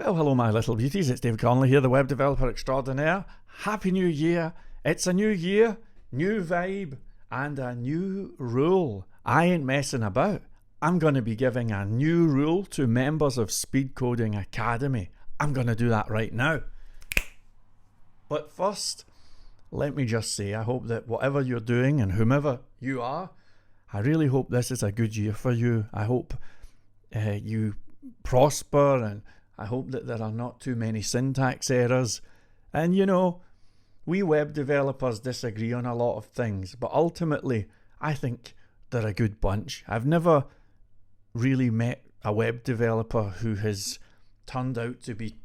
Well, hello, my little beauties. It's David Connolly here, the web developer extraordinaire. Happy New Year. It's a new year, new vibe, and a new rule. I ain't messing about. I'm going to be giving a new rule to members of Speed Coding Academy. I'm going to do that right now. But first, let me just say, I hope that whatever you're doing and whomever you are, I really hope this is a good year for you. I hope you prosper, and I hope that there are not too many syntax errors. And you know, we web developers disagree on a lot of things, but ultimately I think they're a good bunch. I've never really met a web developer who has turned out to be,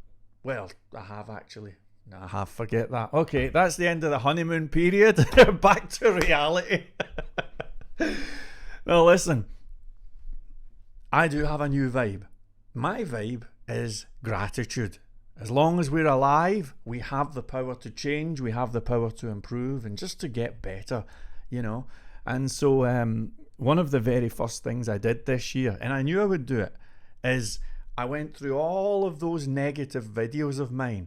well, I have actually. No, I have, forget that. Okay, that's the end of the honeymoon period. Back to reality. Now listen, I do have a new vibe. My vibe is gratitude. As long as we're alive, we have the power to change, we have the power to improve, and just to get better, you know. And so one of the very first things I did this year, and I knew I would do it, is I went through all of those negative videos of mine.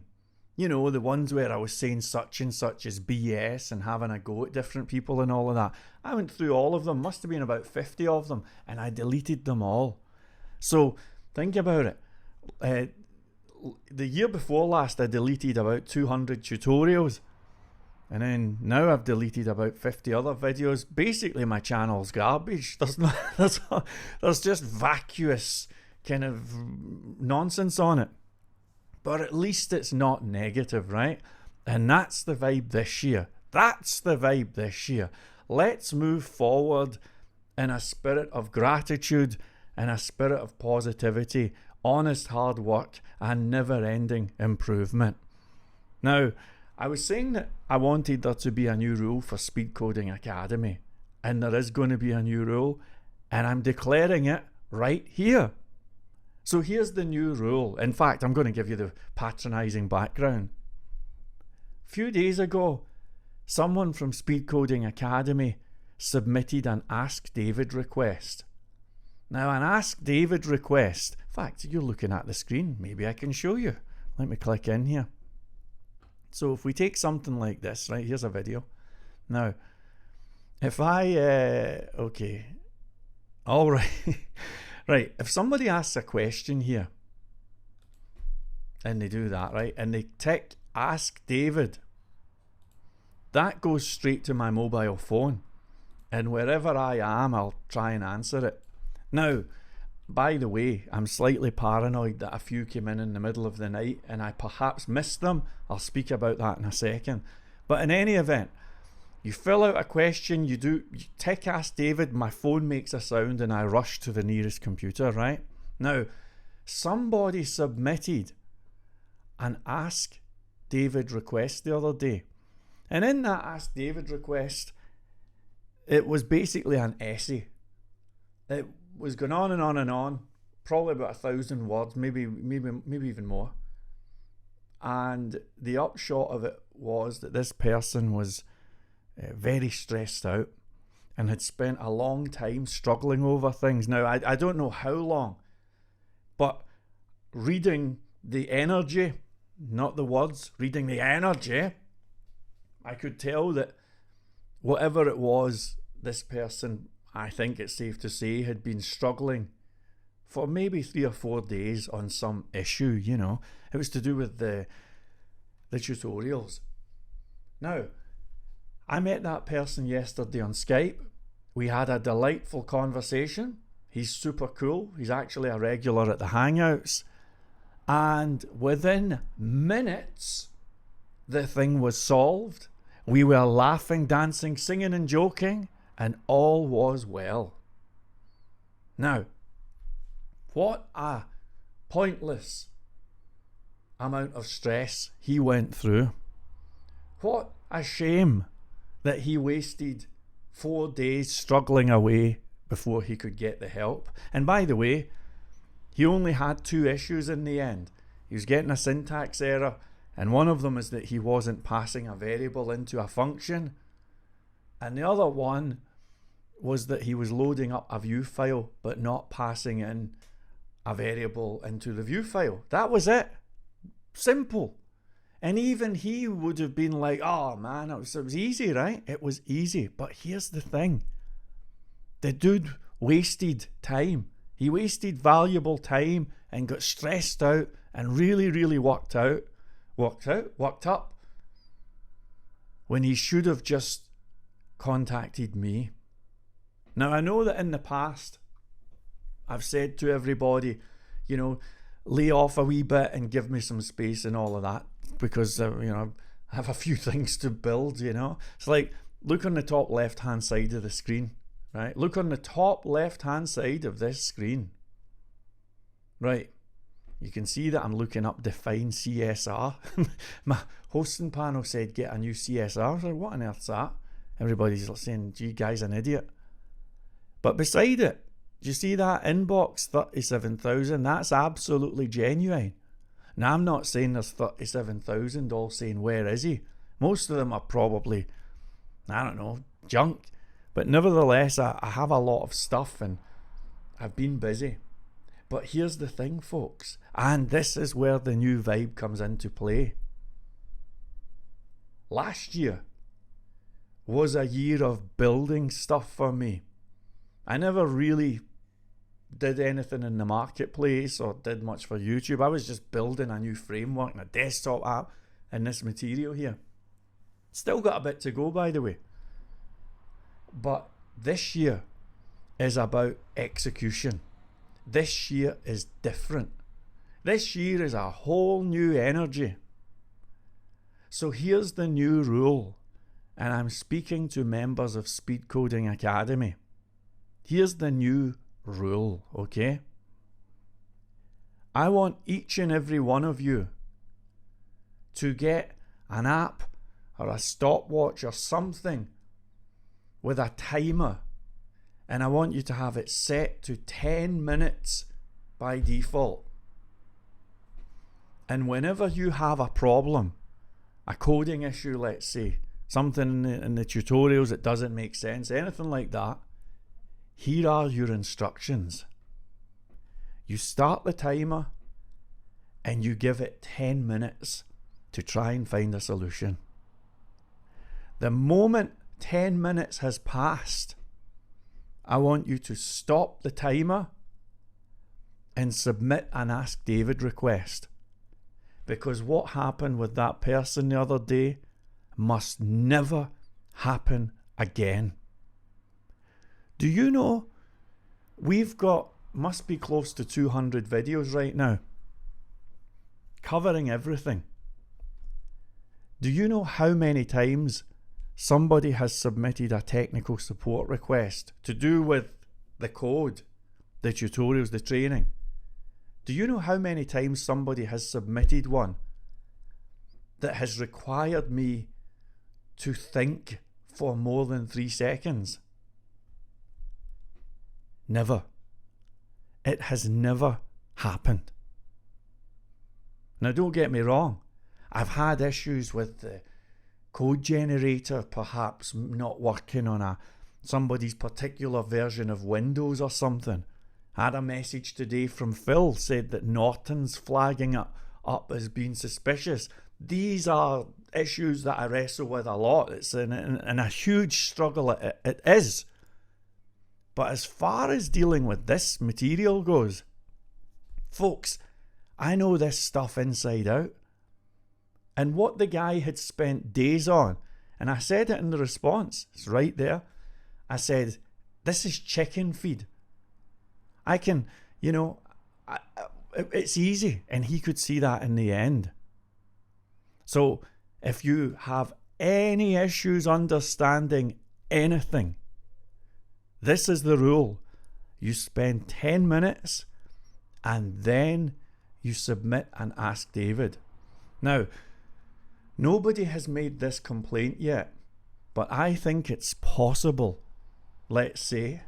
You know, the ones where I was saying such and such is BS and having a go at different people and all of that. I went through all of them, must have been about 50 of them, and I deleted them all. So think about it. The year before last, I deleted about 200 tutorials. And then now I've deleted about 50 other videos. Basically, my channel's garbage. There's just vacuous kind of nonsense on it. But at least it's not negative, right? And that's the vibe this year. That's the vibe this year. Let's move forward in a spirit of gratitude and a spirit of positivity, honest hard work, and never-ending improvement. Now, I was saying that I wanted there to be a new rule for Speed Coding Academy, and there is going to be a new rule, and I'm declaring it right here. So here's the new rule. In fact, I'm going to give you the patronizing background. A few days ago, someone from Speed Coding Academy submitted an Ask David request. Now, an Ask David request, in fact, you're looking at the screen, maybe I can show you. Let me click in here. So if we take something like this, right, here's a video. Now, if I, okay, all right. Right, if somebody asks a question here, and they do that, right, and they tick Ask David, that goes straight to my mobile phone, and wherever I am, I'll try and answer it. Now, by the way, I'm slightly paranoid that a few came in the middle of the night, and I perhaps missed them. I'll speak about that in a second. But in any event, you fill out a question, you tick Ask David, my phone makes a sound, and I rush to the nearest computer, right? Now, somebody submitted an Ask David request the other day. And in that Ask David request, it was basically an essay. It was going on and on and on, probably about 1,000 words, maybe even more. And the upshot of it was that this person was very stressed out and had spent a long time struggling over things. Now, I don't know how long, but reading the energy, not the words, reading the energy, I could tell that whatever it was, this person, I think it's safe to say, had been struggling for maybe 3 or 4 days on some issue, you know. It was to do with the tutorials. Now, I met that person yesterday on Skype. We had a delightful conversation. He's super cool. He's actually a regular at the Hangouts. And within minutes, the thing was solved. We were laughing, dancing, singing and joking, and all was well. Now, what a pointless amount of stress he went through. What a shame that he wasted 4 days struggling away before he could get the help. And by the way, he only had 2 issues in the end. He was getting a syntax error, and one of them is that he wasn't passing a variable into a function, and the other one was that he was loading up a view file but not passing in a variable into the view file. That was it. Simple. And even he would have been like, oh man, it was easy, right? It was easy. But here's the thing. The dude wasted time. He wasted valuable time and got stressed out and really, really worked up when he should have just contacted me. Now, I know that in the past, I've said to everybody, lay off a wee bit and give me some space and all of that, because, I have a few things to build, It's like, look on the top left-hand side of the screen, right? Look on the top left-hand side of this screen. Right. You can see that I'm looking up Define CSR. My hosting panel said, get a new CSR. I was like, what on earth's that? Everybody's saying, gee, guy's an idiot. But beside it, do you see that inbox 37,000? That's absolutely genuine. Now, I'm not saying there's 37,000 all saying, where is he? Most of them are probably, I don't know, junk. But nevertheless, I have a lot of stuff and I've been busy. But here's the thing, folks, and this is where the new vibe comes into play. Last year was a year of building stuff for me. I never really did anything in the marketplace or did much for YouTube. I was just building a new framework and a desktop app and this material here. Still got a bit to go, by the way. But this year is about execution. This year is different. This year is a whole new energy. So here's the new rule, and I'm speaking to members of Speed Coding Academy. Here's the new rule, okay? I want each and every one of you to get an app or a stopwatch or something with a timer. And I want you to have it set to 10 minutes by default. And whenever you have a problem, a coding issue, let's say, something in the tutorials that doesn't make sense, anything like that, here are your instructions. You start the timer and you give it 10 minutes to try and find a solution. The moment 10 minutes has passed, I want you to stop the timer and submit an Ask David request. Because what happened with that person the other day must never happen again. Do you know must be close to 200 videos right now covering everything. Do you know how many times somebody has submitted a technical support request to do with the code, the tutorials, the training? Do you know how many times somebody has submitted one that has required me to think for more than 3 seconds? Never. It has never happened. Now, don't get me wrong. I've had issues with the code generator perhaps not working on somebody's particular version of Windows or something. I had a message today from Phil, said that Norton's flagging it up as being suspicious. These are issues that I wrestle with a lot. It's a huge struggle. It is. But as far as dealing with this material goes, folks, I know this stuff inside out. And what the guy had spent days on, and I said it in the response, it's right there. I said, this is chicken feed. I can, it's easy. And he could see that in the end. So if you have any issues understanding anything, this is the rule. You spend 10 minutes and then you submit and Ask David. Now, nobody has made this complaint yet, but I think it's possible, let's say,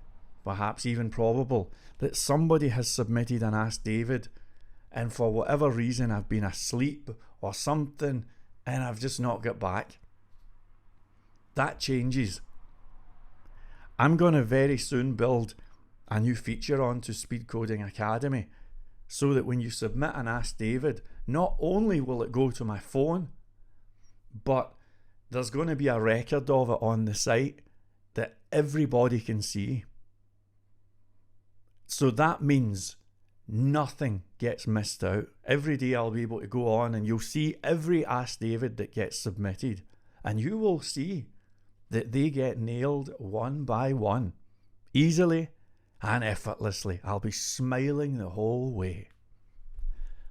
perhaps even probable, that somebody has submitted an Ask David and for whatever reason I've been asleep or something and I've just not got back. That changes. I'm going to very soon build a new feature onto Speed Coding Academy so that when you submit an Ask David, not only will it go to my phone, but there's going to be a record of it on the site that everybody can see. So that means nothing gets missed out. Every day I'll be able to go on and you'll see every Ask David that gets submitted. And you will see that they get nailed one by one, easily and effortlessly. I'll be smiling the whole way.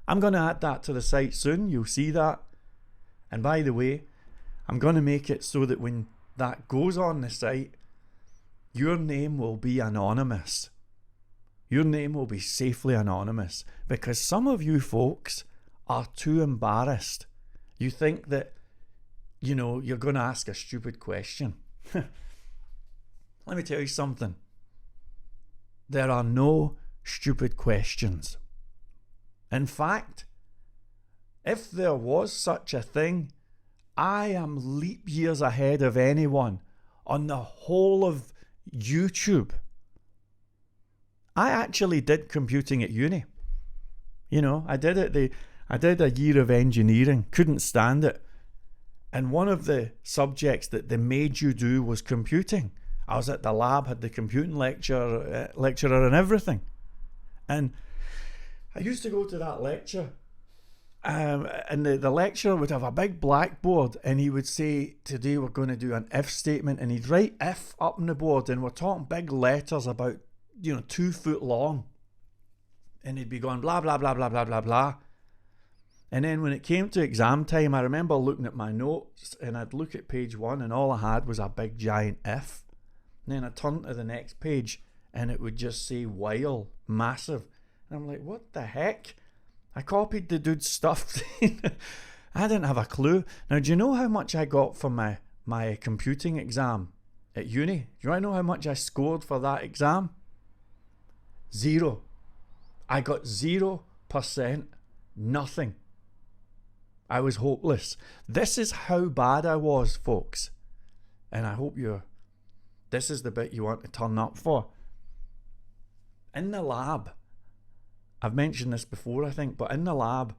I'm going to add that to the site soon. You'll see that. And by the way, I'm going to make it so that when that goes on the site, your name will be anonymous. Your name will be safely anonymous, because some of you folks are too embarrassed. You think that, you're going to ask a stupid question. Let me tell you something. There are no stupid questions. In fact, if there was such a thing, I am leap years ahead of anyone on the whole of YouTube. I actually did computing at uni. I did it. I did a year of engineering, couldn't stand it. And one of the subjects that they made you do was computing. I was at the lab, had the computing lecturer and everything. And I used to go to that lecture. And the lecturer would have a big blackboard and he would say, today we're going to do an if statement, and he'd write if up on the board, and we're talking big letters about 2 foot long, and he'd be going blah blah blah blah blah blah blah. And then when it came to exam time, I remember looking at my notes and I'd look at page 1 and all I had was a big giant if, and then I'd turn to the next page and it would just say while, massive, and I'm like, what the heck? I copied the dude's stuff. I didn't have a clue. Now, do you know how much I got for my computing exam at uni? Do you want to know how much I scored for that exam? 0. I got 0%. Nothing. I was hopeless. This is how bad I was, folks. And I hope this is the bit you want to turn up for. In the lab, I've mentioned this before, I think, but in the lab,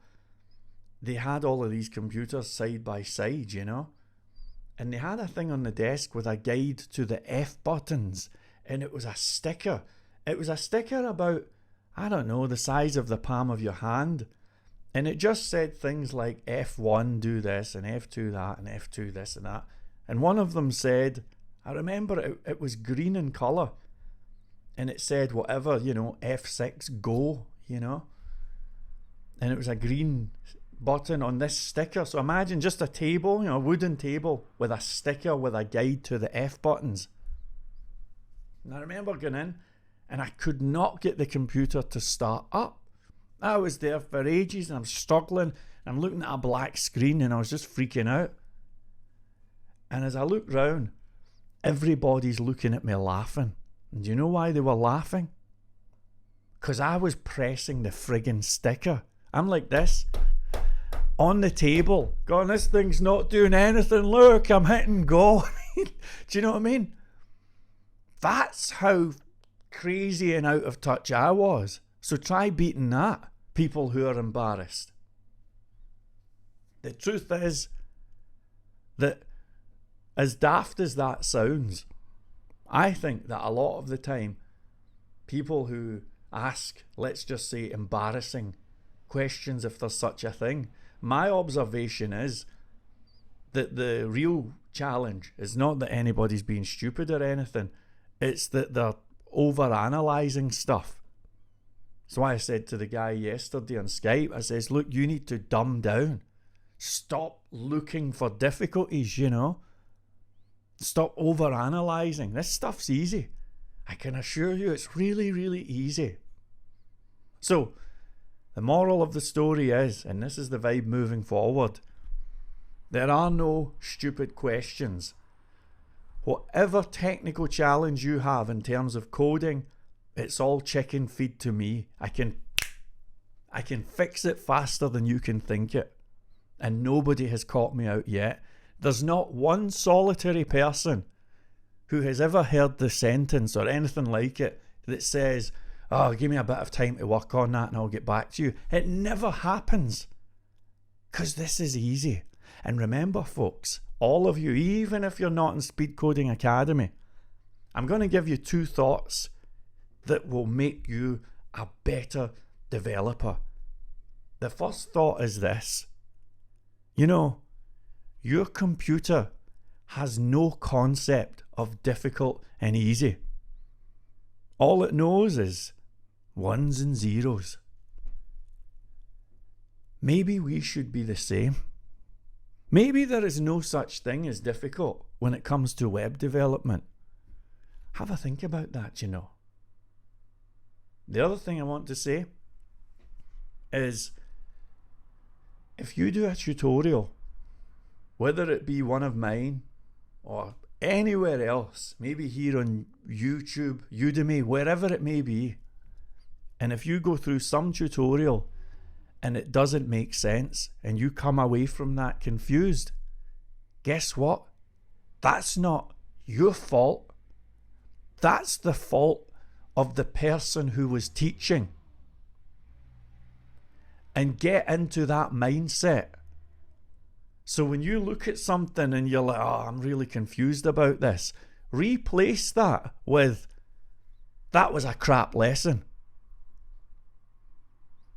they had all of these computers side by side, and they had a thing on the desk with a guide to the F buttons, and it was a sticker. It was a sticker about, I don't know, the size of the palm of your hand, and it just said things like F1 do this, and F2 that, and F2 this and that. And one of them said, I remember it was green in colour, and it said whatever, F6 go, and it was a green button on this sticker. So imagine just a table, a wooden table with a sticker with a guide to the F buttons. And I remember going in and I could not get the computer to start up. I was there for ages and I'm struggling. I'm looking at a black screen and I was just freaking out. And as I looked round, everybody's looking at me laughing. And do you know why they were laughing? Because I was pressing the friggin' sticker. I'm like this, on the table, going, this thing's not doing anything. Look, I'm hitting go. Do you know what I mean? That's how crazy and out of touch I was. So try beating that, people who are embarrassed. The truth is that, as daft as that sounds, I think that a lot of the time, people who ask, let's just say, embarrassing questions, if there's such a thing, my observation is that the real challenge is not that anybody's being stupid or anything, it's that they're over-analysing stuff. So I said to the guy yesterday on Skype, I says, look, you need to dumb down. Stop looking for difficulties, Stop over-analysing. This stuff's easy. I can assure you it's really, really easy. So, the moral of the story is, and this is the vibe moving forward, there are no stupid questions. Whatever technical challenge you have in terms of coding, it's all chicken feed to me. I can fix it faster than you can think it. And nobody has caught me out yet. There's not one solitary person who has ever heard the sentence or anything like it that says, oh, give me a bit of time to work on that and I'll get back to you. It never happens. Because this is easy. And remember, folks, all of you, even if you're not in Speed Coding Academy, I'm going to give you 2 thoughts that will make you a better developer. The first thought is this. You know, your computer has no concept of difficult and easy. All it knows is ones and zeros. Maybe we should be the same. Maybe there is no such thing as difficult when it comes to web development. Have a think about that, you know. The other thing I want to say is, if you do a tutorial, whether it be one of mine or anywhere else, maybe here on YouTube, Udemy, wherever it may be, and if you go through some tutorial and it doesn't make sense and you come away from that confused, guess what? That's not your fault. That's the fault of the person who was teaching. And get into that mindset. So when you look at something and you're like, oh, I'm really confused about this, replace that with, that was a crap lesson.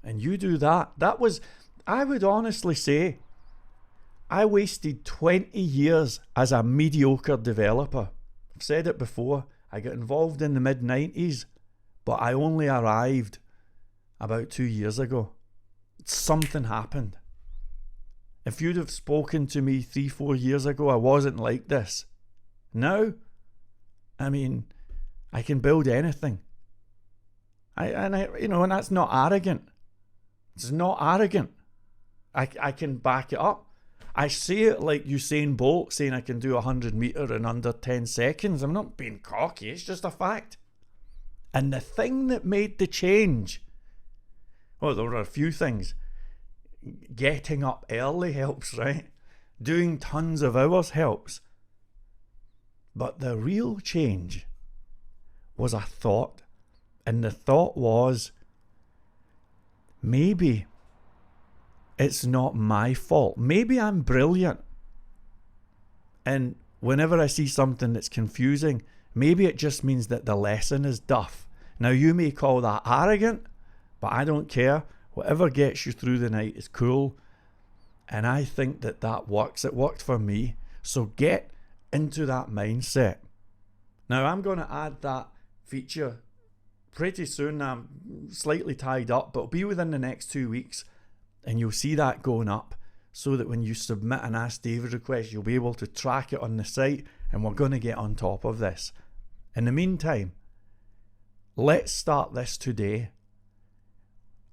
And you do that. That was, I would honestly say, I wasted 20 years as a mediocre developer. I've said it before. I got involved in the mid-90s, but I only arrived about 2 years ago. Something happened. If you'd have spoken to me 3-4 years ago, I wasn't like this. Now, I mean, I can build anything. And that's not arrogant. It's not arrogant. I can back it up. I say it like Usain Bolt saying I can do 100 meter in under 10 seconds. I'm not being cocky. It's just a fact. And the thing that made the change, well, there were a few things. Getting up early helps, right? Doing tons of hours helps. But the real change was a thought. And the thought was, maybe it's not my fault. Maybe I'm brilliant. And whenever I see something that's confusing, maybe it just means that the lesson is duff. Now, you may call that arrogant, but I don't care. Whatever gets you through the night is cool. And I think that works. It worked for me. So get into that mindset. Now, I'm going to add that feature pretty soon. I'm slightly tied up, but it'll be within the next 2 weeks. And you'll see that going up so that when you submit an Ask David request, you'll be able to track it on the site. And we're going to get on top of this. In the meantime, let's start this today.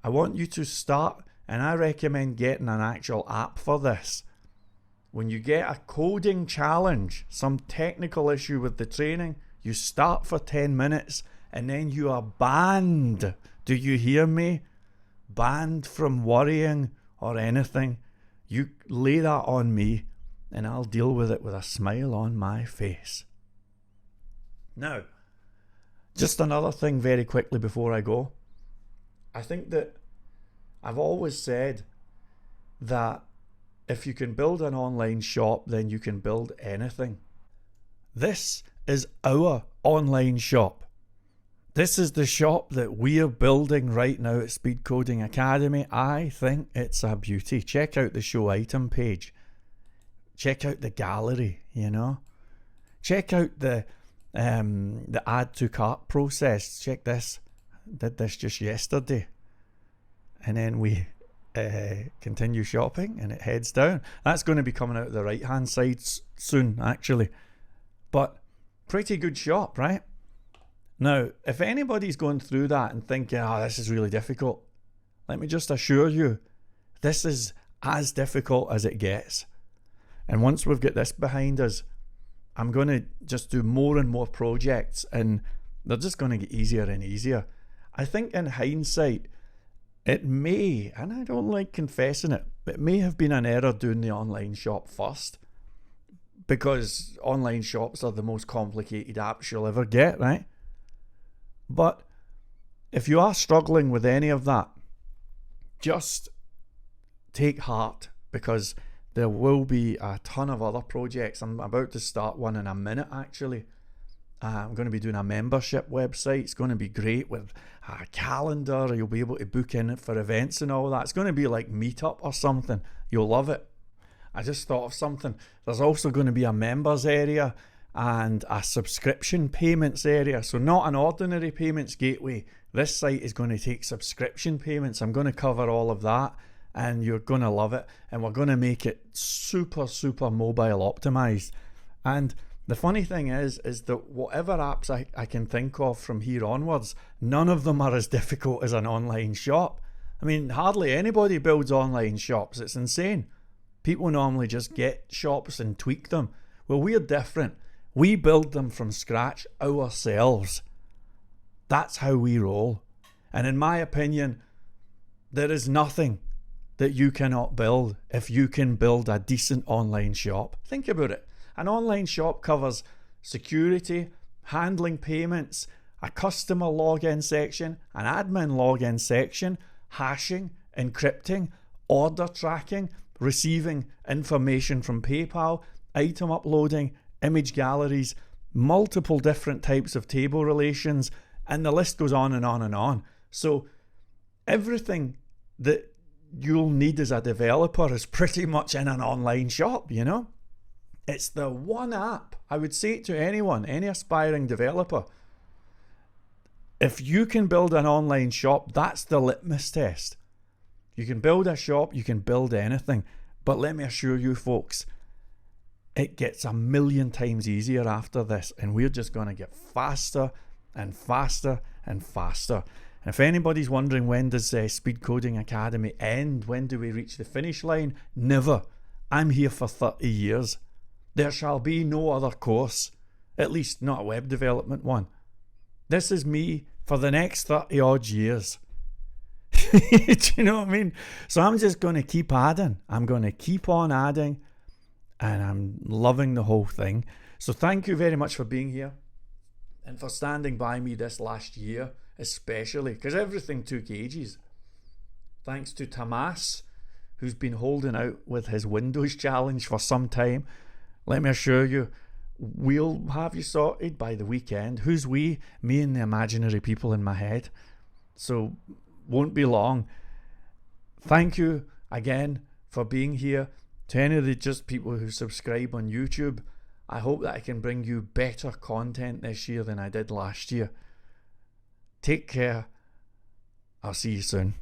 I want you to start, and I recommend getting an actual app for this. When you get a coding challenge, some technical issue with the training, you start for 10 minutes and then you are banned. Do you hear me? Banned from worrying or anything. You lay that on me and I'll deal with it with a smile on my face. Now, just another thing very quickly before I go. I think that I've always said that if you can build an online shop, then you can build anything. This is our online shop. This is the shop that we're building right now at Speed Coding Academy. I think it's a beauty. Check out the show item page. Check out the gallery, you know. Check out the add to cart process. Check this. Did this just yesterday. And then we continue shopping and it heads down. That's going to be coming out the right hand side soon, actually. But pretty good shop, right? Now, if anybody's going through that and thinking, oh, this is really difficult, let me just assure you, this is as difficult as it gets. And once we've got this behind us, I'm going to just do more and more projects and they're just going to get easier and easier. I think in hindsight, it may, and I don't like confessing it, it may have been an error doing the online shop first, because online shops are the most complicated apps you'll ever get, right? But if you are struggling with any of that, just take heart, because there will be a ton of other projects. I'm about to start one in a minute, actually. I'm going to be doing a membership website. It's going to be great with a calendar. You'll be able to book in for events and all that. It's going to be like Meetup or something. You'll love it. I just thought of something. There's also going to be a members area and a subscription payments area. So not an ordinary payments gateway. This site is going to take subscription payments. I'm going to cover all of that, and you're going to love it. And we're going to make it super, super mobile optimized. And the funny thing is that whatever apps I can think of from here onwards, none of them are as difficult as an online shop. I mean, hardly anybody builds online shops. It's insane. People normally just get shops and tweak them. Well, we're different. We build them from scratch ourselves. That's how we roll. And in my opinion, there is nothing that you cannot build if you can build a decent online shop. Think about it. An online shop covers security, handling payments, a customer login section, an admin login section, hashing, encrypting, order tracking, receiving information from PayPal, item uploading, image galleries, multiple different types of table relations, and the list goes on and on and on. So everything that you'll need as a developer is pretty much in an online shop, you know? It's the one app. I would say it to anyone, any aspiring developer. If you can build an online shop, that's the litmus test. You can build a shop, you can build anything. But let me assure you folks, it gets a million times easier after this, and we're just going to get faster and faster and faster. And if anybody's wondering, when does Speed Coding Academy end? When do we reach the finish line? Never. I'm here for 30 years. There shall be no other course, at least not a web development one. This is me for the next 30 odd years. Do you know what I mean? So I'm just going to keep adding. I'm going to keep on adding, and I'm loving the whole thing. So thank you very much for being here and for standing by me this last year, especially because everything took ages. Thanks to Tamas, who's been holding out with his Windows challenge for some time. Let me assure you, we'll have you sorted by the weekend. Who's we? Me and the imaginary people in my head. So won't be long. Thank you again for being here. To any of the just people who subscribe on YouTube, I hope that I can bring you better content this year than I did last year. Take care. I'll see you soon.